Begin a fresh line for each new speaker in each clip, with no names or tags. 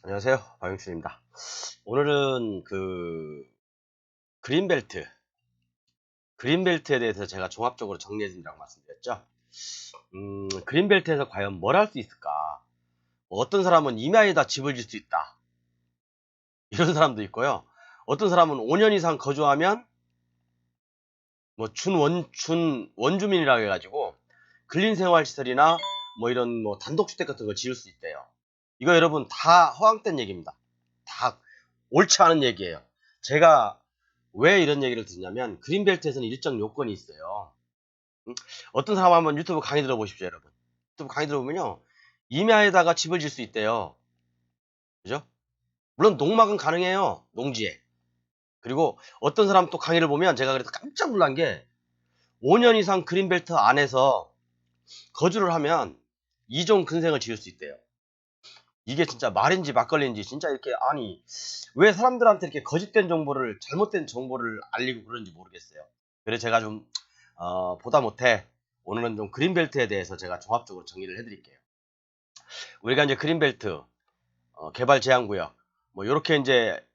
안녕하세요. 박영춘입니다. 오늘은 그린벨트, 그린벨트에 대해서 제가 종합적으로 정리해드린다고 말씀드렸죠. 그린벨트에서 과연 뭘 할 수 있을까? 어떤 사람은 임야에다 집을 질 수 있다. 이런 사람도 있고요. 어떤 사람은 5년 이상 거주하면 뭐 원주민이라고 해가지고 근린생활시설이나 뭐 이런 뭐 단독주택 같은 걸 지을 수 있대요. 이거 여러분 다 허황된 얘기입니다. 다 옳지 않은 얘기예요. 제가 왜 이런 얘기를 듣냐면 그린벨트에서는 일정 요건이 있어요. 어떤 사람 한번 유튜브 강의 들어보십시오, 여러분. 유튜브 강의 들어보면요. 임야에다가 집을 질 수 있대요. 그죠? 물론 농막은 가능해요. 농지에. 그리고 어떤 사람 또 강의를 보면 제가 그래서 깜짝 놀란 게 5년 이상 그린벨트 안에서 거주를 하면 2종 근생을 지을 수 있대요. 이게 진짜 말인지 막걸리인지 진짜 이렇게 아니 왜 사람들한테 이렇게 거짓된 정보를 잘못된 정보를 알리고 그러는지 모르겠어요. 그래서 제가 좀 보다 못해 오늘은 좀 그린벨트에 대해서 제가 종합적으로 정리를 해드릴게요. 우리가 이제 그린벨트 개발 제한구역 뭐 이렇게 이제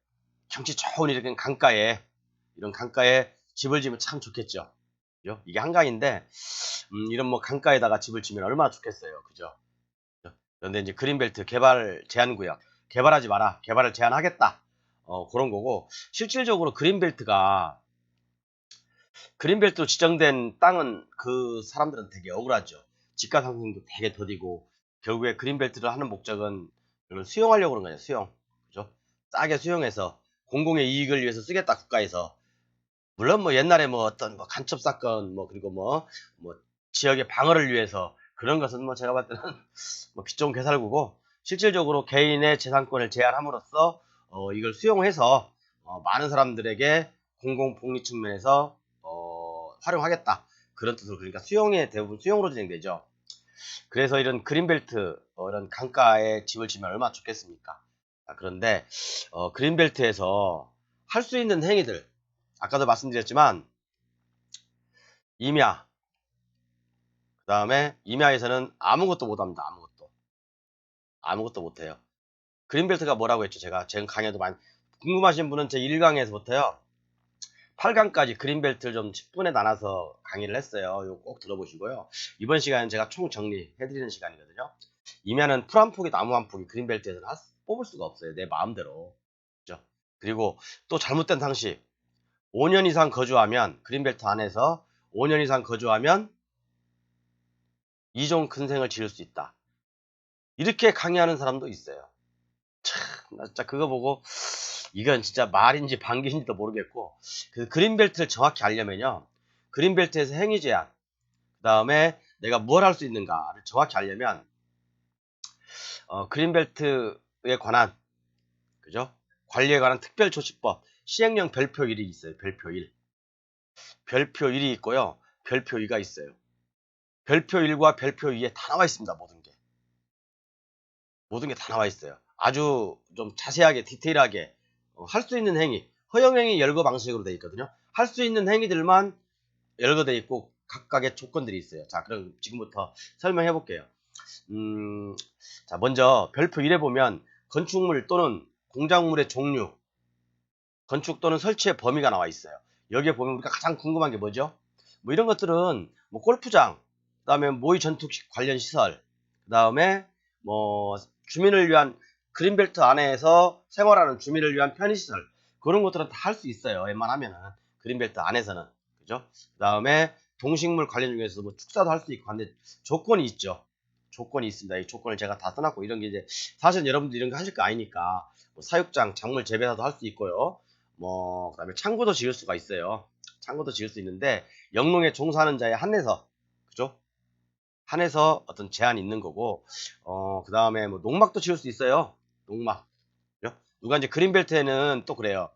경치 좋은 이렇게 강가에 이런 강가에 집을 지으면 참 좋겠죠. 그죠? 이게 한강인데 이런 뭐 강가에다가 집을 지면 얼마나 좋겠어요. 그죠? 그런데 이제 그린벨트 개발 제한구역 개발하지 마라. 개발을 제한하겠다. 그런 거고 실질적으로 그린벨트로 지정된 땅은 그 사람들은 되게 억울하죠. 집가 상승도 되게 더디고 결국에 그린벨트를 하는 목적은 이걸 수용하려고 그런 거예요. 수용. 그죠? 싸게 수용해서 공공의 이익을 위해서 쓰겠다 국가에서. 물론 뭐 옛날에 뭐 어떤 뭐 간첩 사건 뭐 그리고 뭐 지역의 방어를 위해서 그런 것은 뭐 제가 봤을 때는 뭐 기존 개살구고 실질적으로 개인의 재산권을 제한함으로써 이걸 수용해서 많은 사람들에게 공공 복리 측면에서 활용하겠다 그런 뜻으로 그러니까 수용의 대부분 수용으로 진행되죠. 그래서 이런 그린벨트 이런 강가에 집을 지면 얼마나 좋겠습니까? 그런데 그린벨트에서 할 수 있는 행위들 아까도 말씀드렸지만 임야 그 다음에 임야에서는 아무것도 못합니다. 아무것도 못해요. 그린벨트가 뭐라고 했죠? 제가 강의도 많이 궁금하신 분은 제 1강에서부터요 8강까지 그린벨트를 좀 10분에 나눠서 강의를 했어요. 이거 꼭 들어보시고요. 이번 시간은 제가 총 정리해드리는 시간이거든요. 임야는 풀 한 폭이 나무 한 폭이 그린벨트에서는 뽑을 수가 없어요. 내 마음대로. 그죠? 그리고 또 잘못된 상식 5년 이상 거주하면 그린벨트 안에서 5년 이상 거주하면 2종 근생을 지을 수 있다. 이렇게 강의하는 사람도 있어요. 참, 나 진짜 그거 보고 이건 진짜 말인지 반기인지도 모르겠고 그 그린벨트를 정확히 알려면요. 그린벨트에서 행위 제한 그 다음에 내가 뭘 할 수 있는가를 정확히 알려면 그린벨트에 관한 그죠? 관리에 관한 특별조치법 시행령 별표 1이 있어요. 별표 1. 별표 1이 있고요. 별표 2가 있어요. 별표 1과 별표 2에 다 나와 있습니다. 모든 게 다 나와 있어요. 아주 좀 자세하게 디테일하게 할 수 있는 행위, 허용행위 열거 방식으로 되어 있거든요. 할 수 있는 행위들만 열거되어 있고 각각의 조건들이 있어요. 자, 그럼 지금부터 설명해 볼게요. 자, 먼저 별표 1에 보면 건축물 또는 공작물의 종류, 건축 또는 설치의 범위가 나와 있어요. 여기에 보면 우리가 가장 궁금한 게 뭐죠? 뭐 이런 것들은 뭐 골프장, 그다음에 모의 전투식 관련 시설, 그다음에 뭐 주민을 위한 그린벨트 안에서 생활하는 주민을 위한 편의시설 그런 것들은 다 할 수 있어요. 웬만하면은 그린벨트 안에서는 그죠? 그다음에 동식물 관련 중에서 뭐 축사도 할 수 있고 한데 조건이 있죠. 조건이 있습니다. 이 조건을 제가 다 써놨고 이런 게 이제 사실 여러분들 이런 거 하실 거 아니니까 뭐 사육장, 작물 재배사도 할 수 있고요. 뭐 그다음에 창고도 지을 수가 있어요. 창고도 지을 수 있는데 영농에 종사하는 자에 한해서 그죠? 한해서 어떤 제한이 있는 거고 그다음에 뭐 농막도 지을 수 있어요. 농막. 그죠? 누가 이제 그린벨트에는 또 그래요.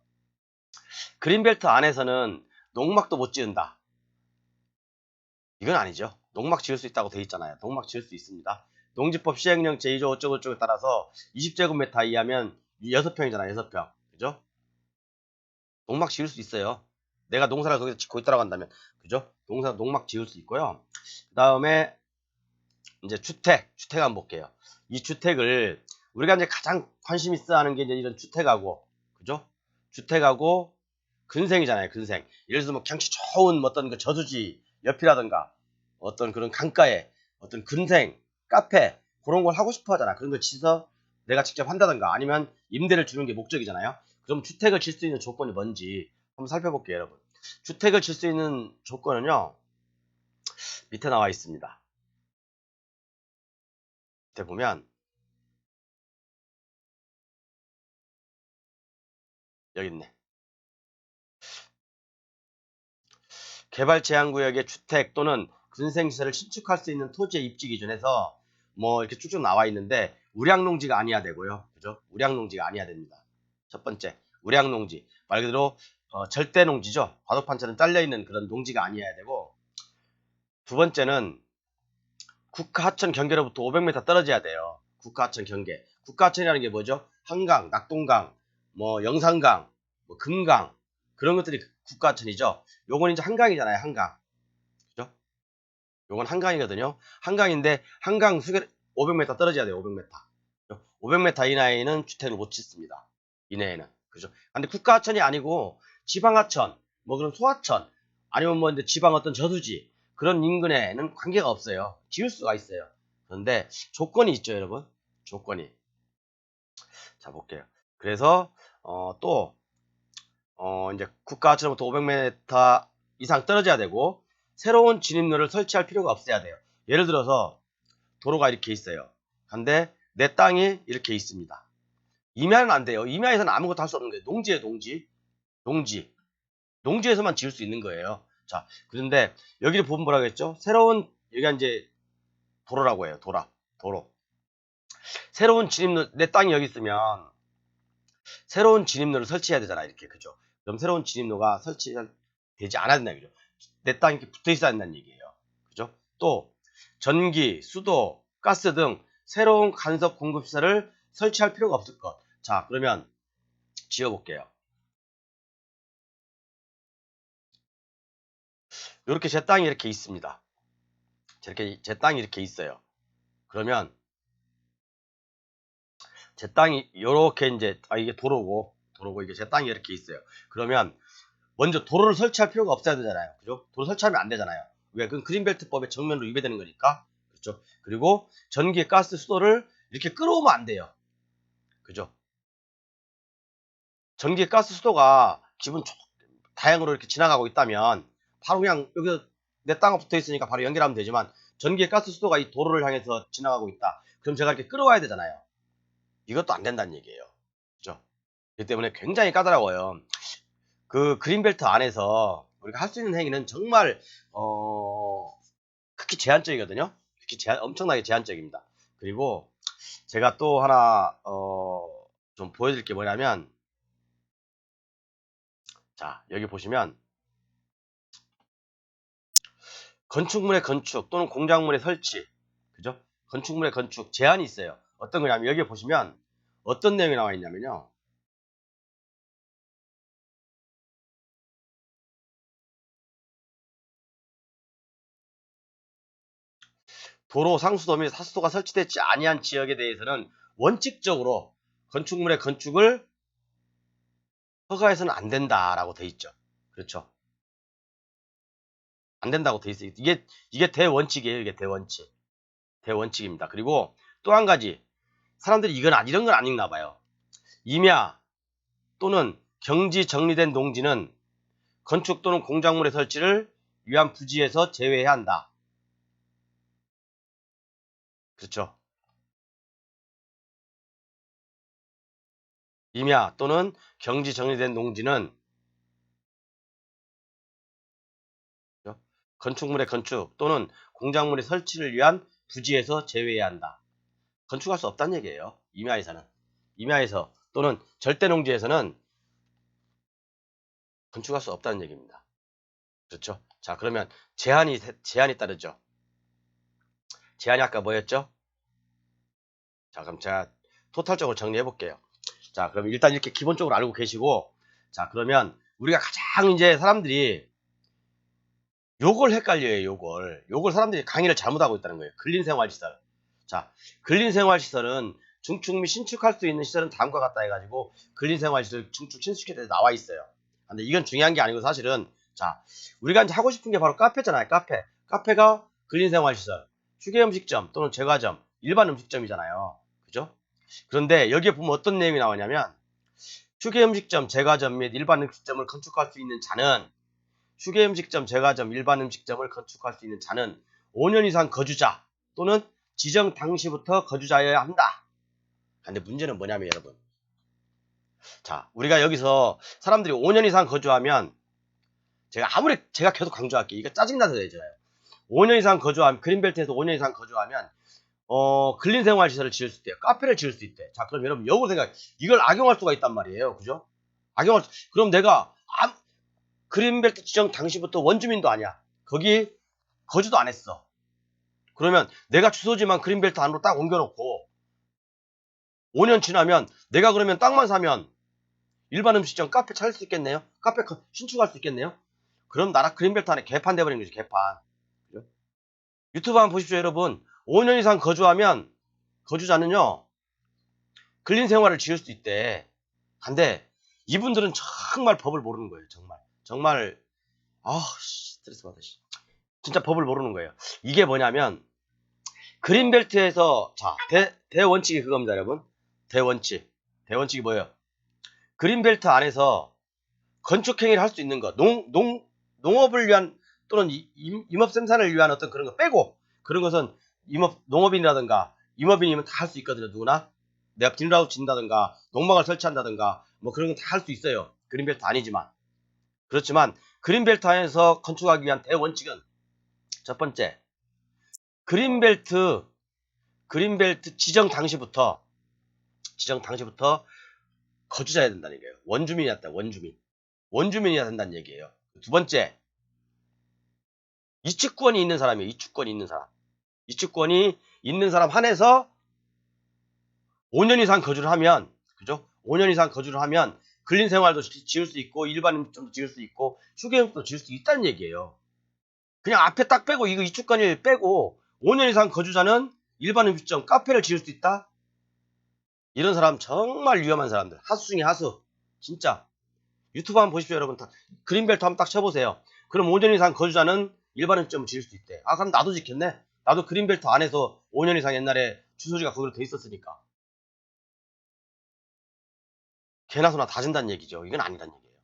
그린벨트 안에서는 농막도 못 지은다. 이건 아니죠. 농막 지을 수 있다고 돼 있잖아요. 농막 지을 수 있습니다. 농지법 시행령 제2조 어쩌고저쩌고에 따라서 20제곱미터 이하면 6평이잖아요. 6평. 그죠? 농막 지을 수 있어요. 내가 농사를 거기서 짓고 있다고 한다면. 그죠? 농막 지을 수 있고요. 그 다음에 이제 주택 한번 볼게요. 이 주택을 우리가 이제 가장 관심 있어 하는 게 이제 이런 주택하고, 그죠? 주택하고 근생이잖아요, 근생. 예를 들어서 뭐 경치 좋은 어떤 그 저수지 옆이라든가 어떤 그런 강가에 어떤 근생, 카페, 그런 걸 하고 싶어 하잖아. 그런 걸 지서 내가 직접 한다든가 아니면 임대를 주는 게 목적이잖아요. 그럼 주택을 질 수 있는 조건이 뭔지 한번 살펴볼게요, 여러분. 주택을 질 수 있는 조건은요, 밑에 나와 있습니다. 밑에 보면, 여기 있네. 개발 제한 구역의 주택 또는 근생시설을 신축할 수 있는 토지의 입지 기준에서 뭐 이렇게 쭉쭉 나와 있는데, 우량농지가 아니어야 되고요. 그죠? 우량농지가 아니어야 됩니다. 첫 번째, 우량농지. 말 그대로 절대 농지죠. 바둑판처럼 잘려있는 그런 농지가 아니어야 되고, 두 번째는 국가 하천 경계로부터 500m 떨어져야 돼요. 국가 하천 경계. 국가 하천이라는 게 뭐죠? 한강, 낙동강, 뭐 영산강, 뭐 금강, 그런 것들이 국가 하천이죠. 요건 이제 한강이잖아요. 한강. 그죠? 요건 한강이거든요. 한강인데 한강 수계 500m 떨어져야 돼요. 500m. 500m 이내에는 주택을 못 짓습니다. 이내에는. 그죠? 근데 국가 하천이 아니고 지방 하천, 뭐 그런 소하천, 아니면 뭐 이제 지방 어떤 저수지, 그런 인근에는 관계가 없어요. 지을 수가 있어요. 그런데 조건이 있죠, 여러분. 조건이. 자, 볼게요. 그래서 또 이제 국가 하천부터 500m 이상 떨어져야 되고, 새로운 진입로를 설치할 필요가 없어야 돼요. 예를 들어서 도로가 이렇게 있어요. 근데 내 땅이 이렇게 있습니다. 임야는 안 돼요. 임야에서는 아무것도 할 수 없는 거예요. 농지예요, 농지. 농지. 농지에서만 지을 수 있는 거예요. 자, 그런데 여기를 보면 뭐라고 했죠? 새로운, 여기가 이제 도로라고 해요. 도로. 새로운 진입로, 내 땅이 여기 있으면 새로운 진입로를 설치해야 되잖아, 이렇게. 그죠? 그럼 새로운 진입로가 설치되지 않아야 된다, 그죠? 내 땅이 이렇게 붙어 있어야 된다는 얘기예요. 그죠? 또 전기, 수도, 가스 등 새로운 간섭 공급시설을 설치할 필요가 없을 것. 자, 그러면 지어볼게요. 이렇게 제 땅이 이렇게 있습니다. 이렇게 제 땅이 이렇게 있어요. 그러면 제 땅이 이렇게 이제 이게 도로고 이게 제 땅이 이렇게 있어요. 그러면 먼저 도로를 설치할 필요가 없어야 되잖아요. 그죠? 도로 설치하면 안 되잖아요. 왜? 그건 그린벨트법의 정면으로 위배되는 거니까. 그렇죠? 그리고 전기, 가스, 수도를 이렇게 끌어오면 안 돼요. 그죠? 전기, 가스, 수도가 기본 다양으로 이렇게 지나가고 있다면 바로 그냥 여기 내 땅에 붙어 있으니까 바로 연결하면 되지만, 전기, 가스, 수도가 이 도로를 향해서 지나가고 있다. 그럼 제가 이렇게 끌어와야 되잖아요. 이것도 안 된다는 얘기예요. 그죠? 그렇기 때문에 굉장히 까다로워요. 그 그린벨트 안에서 우리가 할 수 있는 행위는 정말 극히 제한적이거든요. 엄청나게 제한적입니다. 그리고 제가 또 하나 좀 보여드릴 게 뭐냐면, 자, 여기 보시면 건축물의 건축 또는 공작물의 설치, 그죠? 건축물의 건축 제한이 있어요. 어떤 거냐면 여기 보시면 어떤 내용이 나와 있냐면요. 도로, 상수도 및 하수도가 설치되지 아니한 지역에 대해서는 원칙적으로 건축물의 건축을 허가해서는 안 된다라고 돼 있죠. 그렇죠? 안 된다고 돼 있어요. 이게 대원칙이에요. 이게 대원칙. 대원칙입니다. 그리고 또 한 가지, 사람들이 이런 건 안 읽나 봐요. 임야 또는 경지 정리된 농지는 건축 또는 공작물의 설치를 위한 부지에서 제외해야 한다. 그렇죠? 임야 또는 경지 정리된 농지는 건축물의 건축 또는 공작물의 설치를 위한 부지에서 제외해야 한다. 건축할 수 없다는 얘기예요. 임야에서는. 임야에서 또는 절대 농지에서는 건축할 수 없다는 얘기입니다. 그렇죠? 자, 그러면 제한이 따르죠. 제한이 아까 뭐였죠? 자, 그럼 제가 토탈적으로 정리해 볼게요. 자, 그럼 일단 이렇게 기본적으로 알고 계시고, 자, 그러면 우리가 가장 이제 사람들이 요걸 헷갈려요, 요걸 사람들이 강의를 잘못하고 있다는 거예요. 근린생활시설. 자, 근린생활시설은 증축 및 신축할 수 있는 시설은 다음과 같다 해가지고 근린생활시설 증축 신축에 대해서 나와 있어요. 근데 이건 중요한 게 아니고 사실은 자 우리가 이제 하고 싶은 게 바로 카페잖아요. 카페가 근린생활시설, 휴게음식점 또는 제과점, 일반 음식점이잖아요. 그죠? 그런데 여기에 보면 어떤 내용이 나오냐면 휴게음식점, 제과점 및 일반 음식점을 건축할 수 있는 자는 휴게음식점, 제과점, 일반 음식점을 건축할 수 있는 자는 5년 이상 거주자 또는 지정 당시부터 거주자여야 한다. 근데 문제는 뭐냐면 여러분. 자, 우리가 여기서 사람들이 5년 이상 거주하면 제가 계속 강조할게요. 이거 짜증나서 되잖아요. 5년 이상 거주하면 그린벨트에서 5년 이상 거주하면 근린생활시설을 지을 수 있대요. 카페를 지을 수 있대. 자, 그럼 여러분 역으로 생각 이걸 악용할 수가 있단 말이에요. 그죠? 그럼 내가 그린벨트 지정 당시부터 원주민도 아니야. 거기 거주도 안 했어. 그러면 내가 주소지만 그린벨트 안으로 딱 옮겨놓고 5년 지나면 내가 그러면 땅만 사면 일반 음식점 카페 찾을 수 있겠네요? 카페 신축할 수 있겠네요? 그럼 나라 그린벨트 안에 개판 돼버린 거지, 개판. 그죠? 유튜브 한번 보십시오, 여러분. 5년 이상 거주하면 거주자는요 근린 생활을 지을 수 있대. 근데 이분들은 정말 법을 모르는 거예요. 정말 스트레스 받아. 진짜 법을 모르는 거예요. 이게 뭐냐면 그린벨트에서 자 대원칙이 그겁니다, 여러분. 대원칙이 뭐예요? 그린벨트 안에서 건축행위를 할 수 있는 것, 농업을 위한 또는 임업 생산을 위한 어떤 그런 거 빼고 그런 것은 농업인이라든가 임업인이면 다 할 수 있거든요. 누구나 내가 비닐하우스 짓는다든가 농막을 설치한다든가 뭐 그런 거 다 할 수 있어요. 그린벨트 아니지만 그렇지만 그린벨트 안에서 건축하기 위한 대원칙은 첫 번째 그린벨트 지정 당시부터 거주자여야 된다는 얘기예요. 원주민이어야 된다는 얘기예요. 두 번째 이축권이 있는 사람이에요. 이축권이 있는 사람 한해서 5년 이상 거주를 하면, 그죠? 5년 이상 거주를 하면 근린 생활도 지을 수 있고 일반 음식점도 지을 수 있고 휴게소도 지을 수 있다는 얘기예요. 그냥 앞에 딱 빼고 이거 이축권을 빼고 5년 이상 거주자는 일반 음식점, 카페를 지을 수 있다? 이런 사람 정말 위험한 사람들. 하수 중에 하수. 진짜. 유튜브 한번 보십시오, 여러분. 그린벨트 한번 딱 쳐보세요. 그럼 5년 이상 거주자는 일반 음식점을 지을 수 있대. 그럼 나도 지켰네? 나도 그린벨트 안에서 5년 이상 옛날에 주소지가 거기로 돼 있었으니까. 개나 소나 다 준다는 얘기죠. 이건 아니란 얘기예요.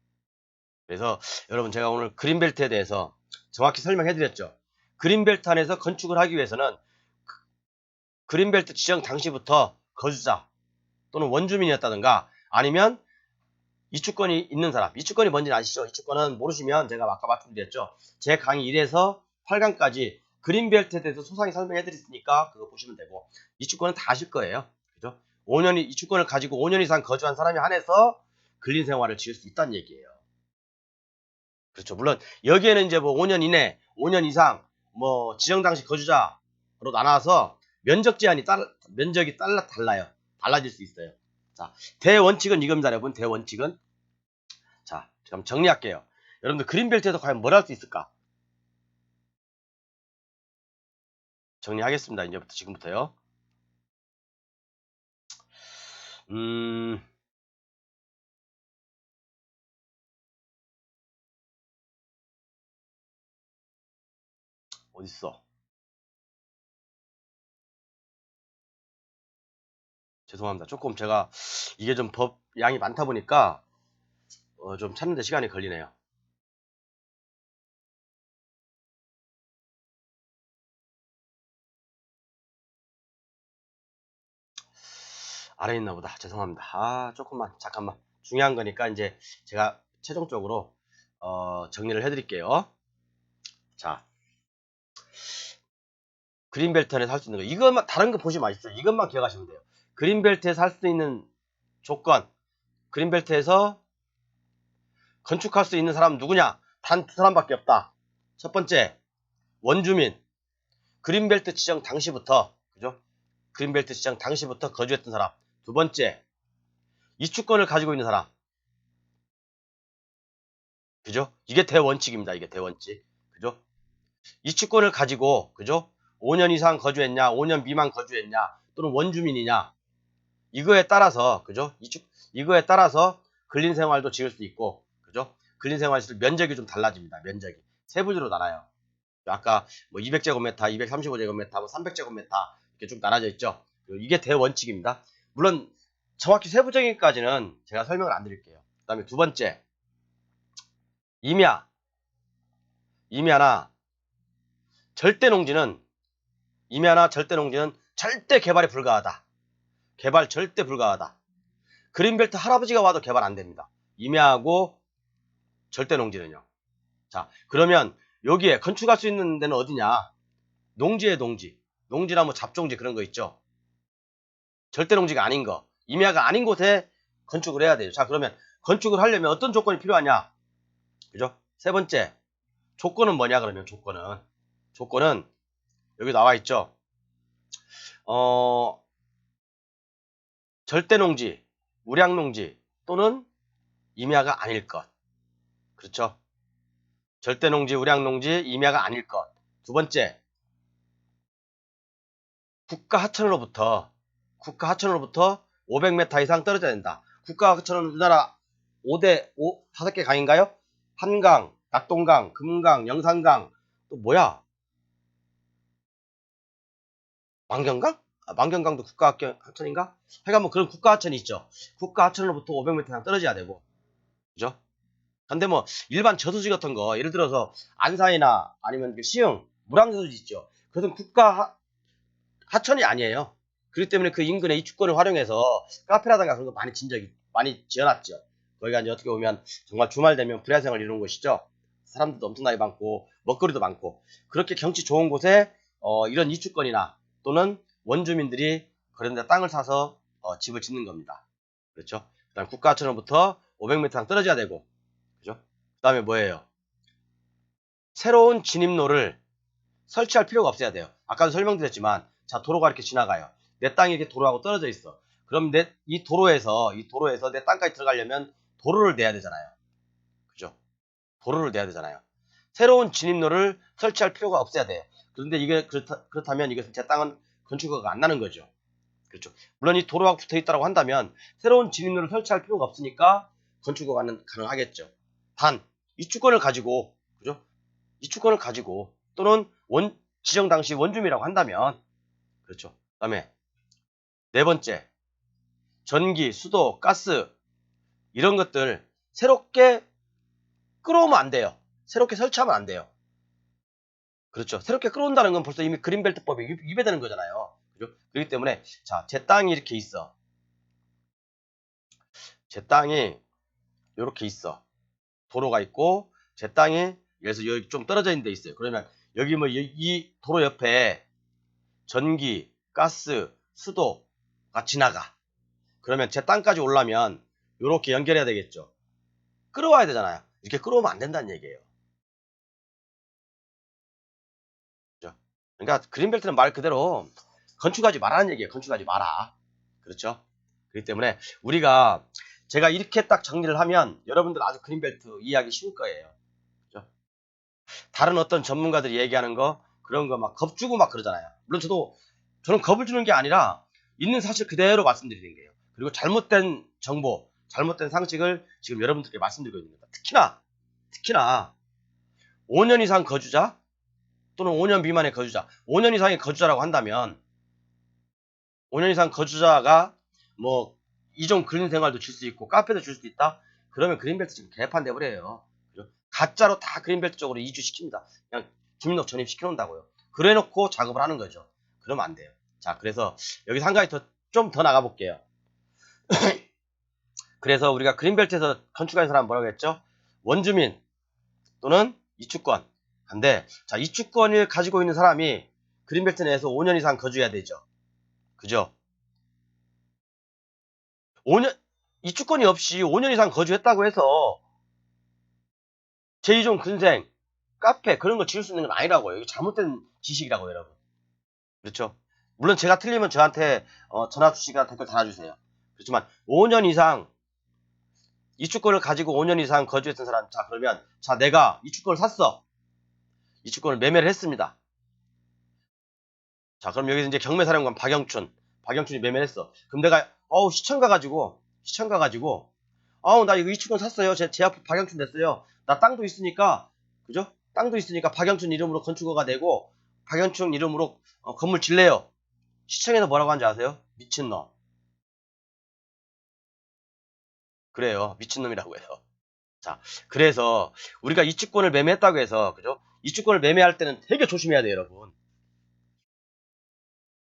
그래서 여러분 제가 오늘 그린벨트에 대해서 정확히 설명해드렸죠. 그린벨트 안에서 건축을 하기 위해서는 그린벨트 지정 당시부터 거주자 또는 원주민이었다든가 아니면 이축권이 있는 사람. 이축권이 뭔지 아시죠? 이축권은 모르시면 제가 아까 말씀드렸죠. 제 강의 1에서 8강까지 그린벨트에 대해서 소상히 설명해드렸으니까 그거 보시면 되고 이축권은 다 아실 거예요. 그죠? 이축권을 가지고 5년 이상 거주한 사람이 한해서 근린 생활을 지을 수 있다는 얘기예요. 그렇죠. 물론 여기에는 이제 뭐 5년 이내, 5년 이상 뭐 지정 당시 거주자로 나눠서 면적이 달라요. 달라질 수 있어요. 자, 대원칙은 이겁니다, 여러분. 대원칙은 자, 그럼 정리할게요. 여러분들 그린벨트에서 과연 뭘 할 수 있을까? 정리하겠습니다. 이제부터 지금부터요. 어딨어? 죄송합니다. 조금 제가 이게 좀 법 양이 많다 보니까 좀 찾는데 시간이 걸리네요. 아래 있나 보다. 죄송합니다. 조금만 잠깐만. 중요한 거니까 이제 제가 최종적으로 정리를 해드릴게요. 자, 그린벨트에서 할 수 있는 거. 이것만 다른 거 보지 마십시오. 이것만 기억하시면 돼요. 그린벨트에서 할 수 있는 조건. 그린벨트에서 건축할 수 있는 사람 누구냐? 단 두 사람밖에 없다. 첫 번째, 원주민. 그린벨트 지정 당시부터, 그죠? 그린벨트 지정 당시부터 거주했던 사람. 두 번째, 이축권을 가지고 있는 사람. 그죠? 이게 대원칙입니다. 이게 대원칙. 그죠? 이축권을 가지고, 그죠? 5년 이상 거주했냐, 5년 미만 거주했냐, 또는 원주민이냐. 이거에 따라서, 그죠? 이거에 따라서 근린 생활도 지을 수 있고, 그죠? 근린 생활 시설 면적이 좀 달라집니다. 면적이. 세 부지로 나눠요. 아까 뭐 200제곱미터, 235제곱미터, 뭐 300제곱미터 이렇게 쭉 나눠져 있죠. 이게 대원칙입니다. 물론 정확히 세부적인까지는 제가 설명을 안 드릴게요. 그 다음에 두 번째, 임야. 임야나 절대농지는, 임야나 절대농지는 절대 개발이 불가하다. 개발 절대 불가하다. 그린벨트 할아버지가 와도 개발 안 됩니다. 임야하고 절대농지는요. 자, 그러면 여기에 건축할 수 있는 데는 어디냐? 농지에 농지. 농지나 뭐 잡종지 그런 거 있죠. 절대농지가 아닌 거. 임야가 아닌 곳에 건축을 해야 돼요. 자, 그러면 건축을 하려면 어떤 조건이 필요하냐? 그죠? 세 번째, 조건은 뭐냐 그러면 조건은 여기 나와 있죠. 절대농지, 우량농지 또는 임야가 아닐 것. 그렇죠? 절대농지, 우량농지, 임야가 아닐 것. 두 번째, 국가 하천으로부터 500m 이상 떨어져야 된다. 국가 하천은 우리나라 5개 강인가요? 한강, 낙동강, 금강, 영산강, 또 뭐야? 만경강? 만경강도 국가 하천인가? 하여간 뭐 그런 국가 하천이 있죠. 국가 하천으로부터 500m 이상 떨어져야 되고. 그죠? 근데 뭐 일반 저수지 같은 거, 예를 들어서 안산이나 아니면 그 시흥, 물왕저수지 있죠. 그것은 국가 하천이 아니에요. 그렇기 때문에 그 인근의 이주권을 활용해서 카페라든가 그런 거 많이 지어놨죠. 거기가 이제 어떻게 보면 정말 주말 되면 불야생을 이루는 곳이죠. 사람들도 엄청나게 많고 먹거리도 많고, 그렇게 경치 좋은 곳에 이런 이주권이나 또는 원주민들이 그런 데 땅을 사서 집을 짓는 겁니다. 그렇죠? 그다음 국가하천으로부터 500m 이상 떨어져야 되고, 그죠? 그다음에 뭐예요? 새로운 진입로를 설치할 필요가 없어야 돼요. 아까도 설명드렸지만, 자, 도로가 이렇게 지나가요. 내 땅이 이렇게 도로하고 떨어져 있어. 그럼 이 도로에서 내 땅까지 들어가려면 도로를 내야 되잖아요. 그죠? 도로를 내야 되잖아요. 새로운 진입로를 설치할 필요가 없어야 돼요. 그런데 이게 그렇다면 이것은 제 땅은 건축허가가 안 나는 거죠. 그렇죠. 물론 이 도로하고 붙어 있다고 한다면 새로운 진입로를 설치할 필요가 없으니까 건축허가는 가능하겠죠. 단, 이주권을 가지고, 그죠? 이주권을 가지고 또는 지정 당시 원주민이라고 한다면, 그렇죠. 그다음에 네 번째, 전기, 수도, 가스 이런 것들 새롭게 끌어오면 안 돼요. 새롭게 설치하면 안 돼요. 그렇죠. 새롭게 끌어온다는 건 벌써 이미 그린벨트법이 위배되는 거잖아요. 그죠? 그렇기 때문에, 자, 제 땅이 이렇게 있어. 제 땅이 이렇게 있어. 도로가 있고 제 땅이 그래서 여기 좀 떨어져 있는 데 있어요. 그러면 여기 뭐 이 도로 옆에 전기, 가스, 수도가 지나가. 그러면 제 땅까지 오려면 이렇게 연결해야 되겠죠. 끌어와야 되잖아요. 이렇게 끌어오면 안 된다는 얘기예요. 그렇죠? 그러니까 그린벨트는 말 그대로 건축하지 말라는 얘기예요. 건축하지 마라. 그렇죠? 그렇기 때문에 우리가, 제가 이렇게 딱 정리를 하면 여러분들 아주 그린벨트 이해하기 쉬울 거예요. 그렇죠? 다른 어떤 전문가들이 얘기하는 거, 그런 거 막 겁주고 막 그러잖아요. 물론 저는 겁을 주는 게 아니라 있는 사실 그대로 말씀드리는 거예요. 그리고 잘못된 정보, 잘못된 상식을 지금 여러분들께 말씀드리고 있는 겁니다. 특히나 5년 이상 거주자 또는 5년 미만의 거주자, 5년 이상의 거주자라고 한다면 5년 이상 거주자가 뭐 이종 근린 생활도 줄 수 있고 카페도 줄 수 있다. 그러면 그린벨트 지금 개판돼 버려요. 가짜로 다 그린벨트 쪽으로 이주시킵니다. 그냥 주민등록 전입시켜 놓는다고요. 그래 놓고 작업을 하는 거죠. 그러면 안 돼요. 자, 그래서 여기서 한 가지 좀 더 나가 볼게요. 그래서 우리가 그린벨트에서 건축하는 사람 뭐라고 했죠? 원주민 또는 이주권. 근데 자, 이주권을 가지고 있는 사람이 그린벨트 내에서 5년 이상 거주해야 되죠. 그죠? 5년 이주권이 없이 5년 이상 거주했다고 해서 제2종 근생, 카페 그런 거 지을 수 있는 건 아니라고요. 이게 잘못된 지식이라고요, 여러분. 그렇죠? 물론 제가 틀리면 저한테 전화 주시거나 댓글 달아주세요. 그렇지만 5년 이상 이주권을 가지고 5년 이상 거주했던 사람, 자, 그러면 자, 내가 이주권을 샀어. 이주권을 매매를 했습니다. 자, 그럼 여기서 이제 경매사령관 박영춘이 매매를 했어. 그럼 내가 시청 가가지고 나 이거 이축권 샀어요. 제 앞에 박영춘 냈어요. 나 땅도 있으니까, 그죠? 땅도 있으니까 박영춘 이름으로 건축허가 되고 박영춘 이름으로 건물 질래요. 시청에서 뭐라고 하는지 아세요? 미친놈. 그래요. 미친놈이라고 해요. 자, 그래서 우리가 이축권을 매매했다고 해서, 그죠? 이축권을 매매할 때는 되게 조심해야 돼요, 여러분.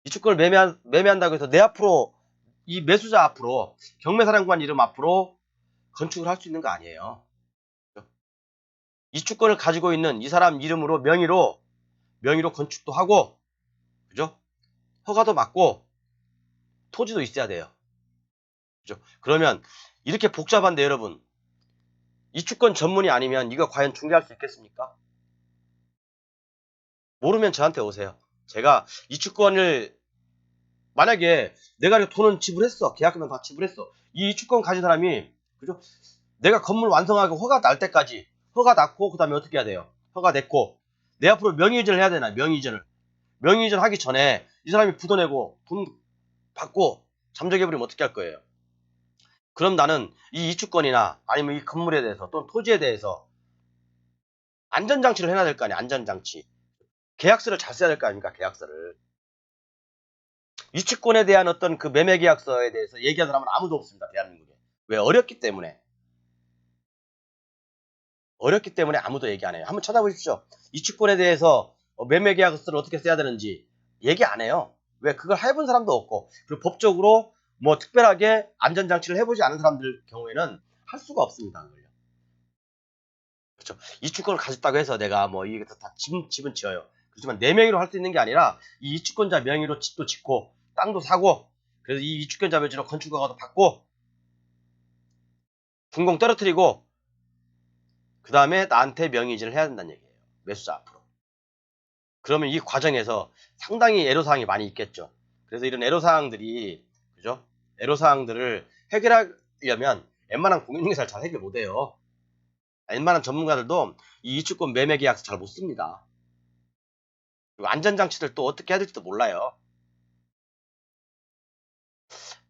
이축권을 매매한다고 해서 내 앞으로, 이 매수자 앞으로, 경매사령관 이름 앞으로 건축을 할 수 있는 거 아니에요. 이축권을 가지고 있는 이 사람 이름으로 명의로 건축도 하고, 그죠? 허가도 맞고 토지도 있어야 돼요. 그죠? 그러면 이렇게 복잡한데 여러분, 이축권 전문이 아니면 이거 과연 중개할 수 있겠습니까? 모르면 저한테 오세요. 제가 이축권을, 만약에 내가 돈은 지불했어. 계약금은 다 지불했어. 이 이축권 가진 사람이, 그죠? 내가 건물 완성하고 허가 날 때까지, 허가 났고 그 다음에 어떻게 해야 돼요? 허가 냈고 내 앞으로 명의이전을 해야 되나? 명의이전 하기 전에 이 사람이 부도내고 돈 받고 잠적해버리면 어떻게 할 거예요? 그럼 나는 이 이축권이나 아니면 이 건물에 대해서 또는 토지에 대해서 안전장치를 해놔야 될 거 아니야. 안전장치. 계약서를 잘 써야 될 거 아닙니까? 계약서를. 이축권에 대한 어떤 그 매매계약서에 대해서 얘기하는 사람은 아무도 없습니다. 대한민국에. 왜? 어렵기 때문에 아무도 얘기 안 해요. 한번 찾아보십시오. 이축권에 대해서 매매계약서를 어떻게 써야 되는지 얘기 안 해요. 왜? 그걸 해본 사람도 없고, 그리고 법적으로 뭐 특별하게 안전장치를 해보지 않은 사람들 경우에는 할 수가 없습니다. 그걸요. 그렇죠. 이축권을 가졌다고 해서 내가 뭐 이게 다 집은 지어요. 그렇지만 내 명의로 할 수 있는 게 아니라 이 이축권자 명의로 집도 짓고 땅도 사고, 그래서 이 이축권자 명의로 건축허가도 받고 준공 떨어뜨리고 그 다음에 나한테 명의이전을 해야 된다는 얘기예요. 매수자 앞으로. 그러면 이 과정에서 상당히 애로사항이 많이 있겠죠. 그래서 이런 애로사항들이, 그죠? 애로사항들을 해결하려면 웬만한 공인중개사를 잘 해결 못해요. 웬만한 전문가들도 이 이축권 매매 계약서 잘 못 씁니다. 그리고 안전장치를 또 어떻게 해야 될지도 몰라요.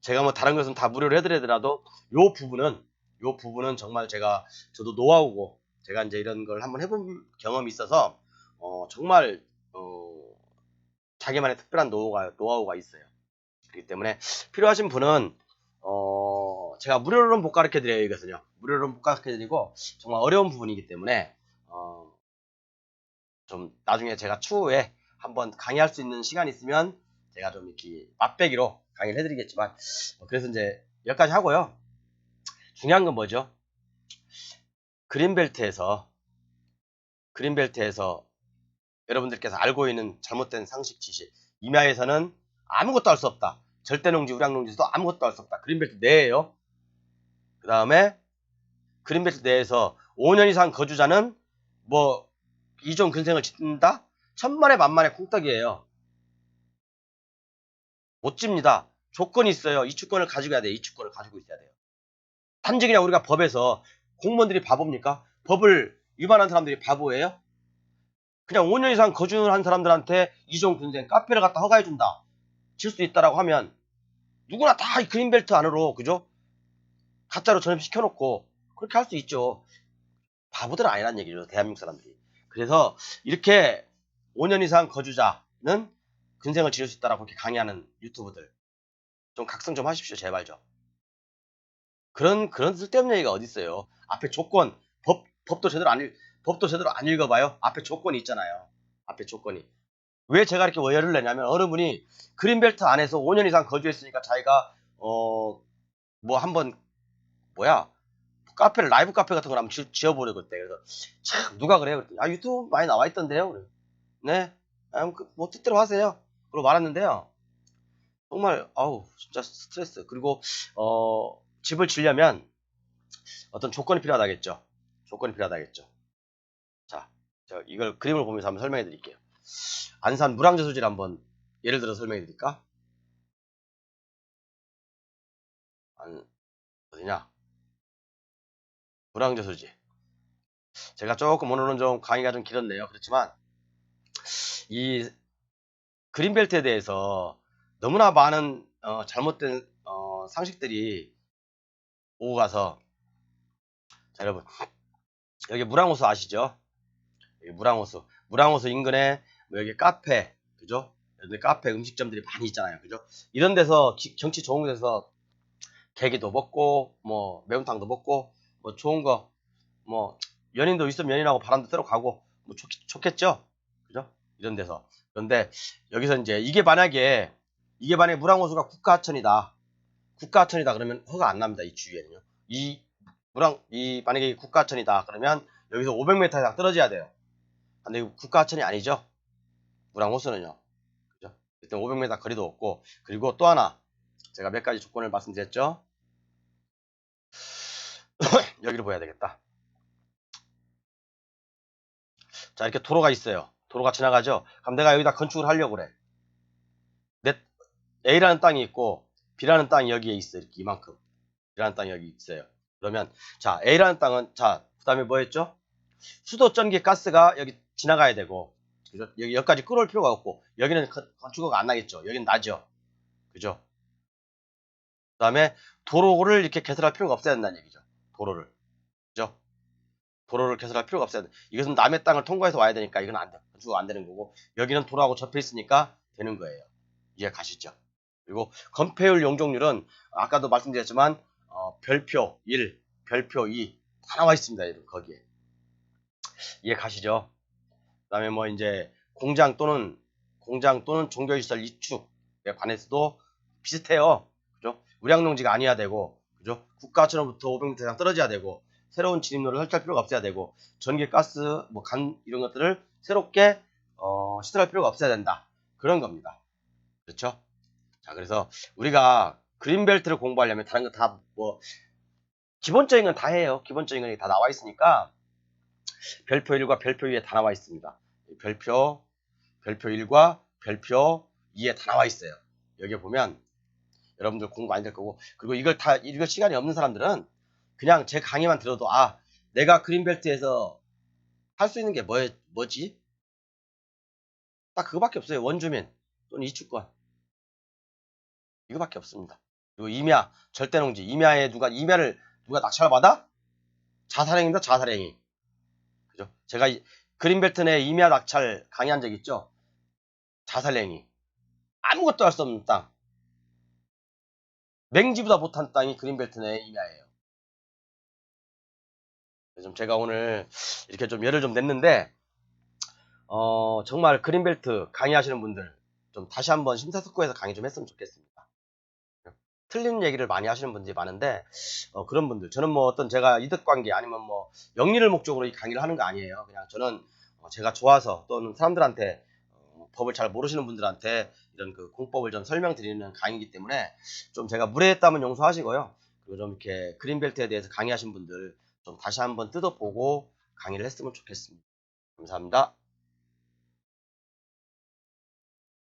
제가 뭐 다른 것은 다 무료로 해드리더라도 요 부분은 정말 저도 노하우고, 제가 이제 이런 걸 한번 해본 경험이 있어서 정말 자기만의 특별한 노하우가 있어요. 그렇기 때문에 필요하신 분은 제가 무료로는 못 가르쳐 드려요. 이것은요. 무료로는 못 가르쳐 드리고 정말 어려운 부분이기 때문에 좀 나중에 제가 추후에 한번 강의할 수 있는 시간이 있으면 제가 좀 이렇게 맛배기로 강의를 해드리겠지만, 그래서 이제 여기까지 하고요. 중요한 건 뭐죠? 그린벨트에서 여러분들께서 알고 있는 잘못된 상식 지식, 임야에서는 아무것도 할 수 없다. 절대농지, 우량농지에서도 아무것도 할 수 없다. 그린벨트 내에요. 그 다음에 그린벨트 내에서 5년 이상 거주자는 뭐 이종 근생을 짓는다? 천만에 만만의 콩떡이에요. 못 집니다. 조건이 있어요. 이축권을 가지고 해야 돼요. 이축권을 가지고 있어야 돼요. 단지 그냥 우리가 법에서, 공무원들이 바보입니까? 법을 위반한 사람들이 바보예요? 그냥 5년 이상 거주한 사람들한테 이종 근생 카페를 갖다 허가해준다, 질 수 있다라고 하면 누구나 다 이 그린벨트 안으로, 그죠? 가짜로 전입시켜놓고 그렇게 할 수 있죠. 바보들은 아니란 얘기죠. 대한민국 사람들이. 그래서 이렇게 5년 이상 거주자는 근생을 지을 수 있다라고 이렇게 강의하는 유튜브들 좀 각성 좀 하십시오. 제발 좀. 그런 쓸데없는 얘기가 어디 있어요. 앞에 조건, 법도 제대로 안 읽어봐요. 앞에 조건이 있잖아요. 앞에 조건이. 왜 제가 이렇게 월요를 내냐면, 어느 분이 그린벨트 안에서 5년 이상 거주했으니까 자기가 뭐 한번 카페를, 라이브 카페 같은 걸 한번 지어보려고 그때. 그래서 참 누가 그래요? 그랬더니 유튜브 많이 나와 있던데요. 그래. 네, 뭐 뜻대로 하세요. 그러고 말았는데요. 정말 진짜 스트레스. 그리고 집을 지려면 어떤 조건이 필요하다겠죠. 자, 이걸 그림을 보면서 한번 설명해 드릴게요. 안산 물항제 소지를 한번 예를 들어 설명해 드릴까? 어디냐? 물항제 소지. 제가 조금 오늘은 좀 강의가 좀 길었네요. 그렇지만 이 그린벨트에 대해서 너무나 많은 잘못된 상식들이 오고 가서, 자, 여러분, 여기 무랑호수 아시죠? 여기 무랑호수 인근에 뭐 여기 카페, 그죠? 여기 카페 음식점들이 많이 있잖아요, 그죠? 이런 데서 경치 좋은 데서 계기도 먹고 뭐 매운탕도 먹고 뭐 좋은 거 뭐 연인도 있으면 연인하고 바람도 쐬러 가고 뭐 좋겠죠, 그죠? 이런 데서. 그런데 여기서 이제 이게 만약에 무랑호수가 국가하천이다 그러면 허가 안 납니다. 이 주위에는요. 이 만약에 국가하천이다 그러면 여기서 500m 이상 떨어져야 돼요. 근데 이거 국가하천이 아니죠. 무랑호수는요. 그죠? 일단 500m 거리도 없고, 그리고 또 하나 제가 몇 가지 조건을 말씀드렸죠. 여기를 보여야 되겠다. 자, 이렇게 도로가 있어요. 도로가 지나가죠. 그럼 내가 여기다 건축을 하려고 그래. A라는 땅이 있고 B라는 땅이 여기에 있어. 이렇게 이만큼. B라는 땅이 여기 있어요. 그러면 자, A라는 땅은, 자, 그다음에 뭐였죠? 수도 전기 가스가 여기 지나가야 되고, 그죠? 여기까지 끌어올 필요가 없고, 여기는 건축허가 안 나겠죠. 여기는 나죠. 그죠? 그다음에 도로를 이렇게 개설할 필요가 없어야 된다는 얘기죠. 도로를. 그죠? 도로를 개설할 필요가 없어야 돼. 이것은 남의 땅을 통과해서 와야 되니까 이건 안 돼. 건축허가 안 되는 거고, 여기는 도로하고 접해 있으니까 되는 거예요. 이해 가시죠? 그리고 건폐율 용적률은 아까도 말씀드렸지만 별표 1, 별표 2 다 나와 있습니다. 여러분, 거기에. 이해 가시죠? 그다음에 뭐 이제 공장 또는 종교시설 이축에 관해서도 비슷해요. 그죠? 우량농지가 아니어야 되고, 그죠? 국가처럼부터 500m 이상 떨어져야 되고, 새로운 진입로를 설치할 필요가 없어야 되고, 전기, 가스, 뭐 간 이런 것들을 새롭게 시설할 필요가 없어야 된다. 그런 겁니다. 그렇죠? 자, 그래서 우리가 그린벨트를 공부하려면 다른 거 다 뭐 기본적인 건 다 해요. 기본적인 건 다 나와 있으니까 별표 1과 별표 2에 다 나와 있습니다. 별표 1과 별표 2에 다 나와 있어요. 여기 보면 여러분들 공부 많이 될 거고, 그리고 이걸 다 읽을 시간이 없는 사람들은 그냥 제 강의만 들어도 내가 그린벨트에서 할 수 있는 게 뭐지? 딱 그거밖에 없어요. 원주민 또는 이주권. 이거밖에 없습니다. 그리고 임야, 절대농지. 임야를 누가 낙찰 받아? 자살행위입니다. 자살행위. 그죠? 제가 그린벨트 내 임야 낙찰 강의한 적 있죠? 자살행위. 아무것도 할 수 없는 땅. 맹지보다 못한 땅이 그린벨트 내 임야예요. 그래서 제가 오늘 이렇게 좀 예를 좀 냈는데, 정말 그린벨트 강의하시는 분들 좀 다시 한번 심사숙고해서 강의 좀 했으면 좋겠습니다. 틀린 얘기를 많이 하시는 분들이 많은데, 그런 분들, 저는 뭐 어떤 제가 이득관계 아니면 뭐 영리를 목적으로 이 강의를 하는 거 아니에요. 그냥 저는 제가 좋아서, 또는 사람들한테 법을 잘 모르시는 분들한테 이런 그 공법을 좀 설명드리는 강의이기 때문에 좀 제가 무례했다면 용서하시고요. 그리고 좀 이렇게 그린벨트에 대해서 강의하신 분들 좀 다시 한번 뜯어보고 강의를 했으면 좋겠습니다. 감사합니다.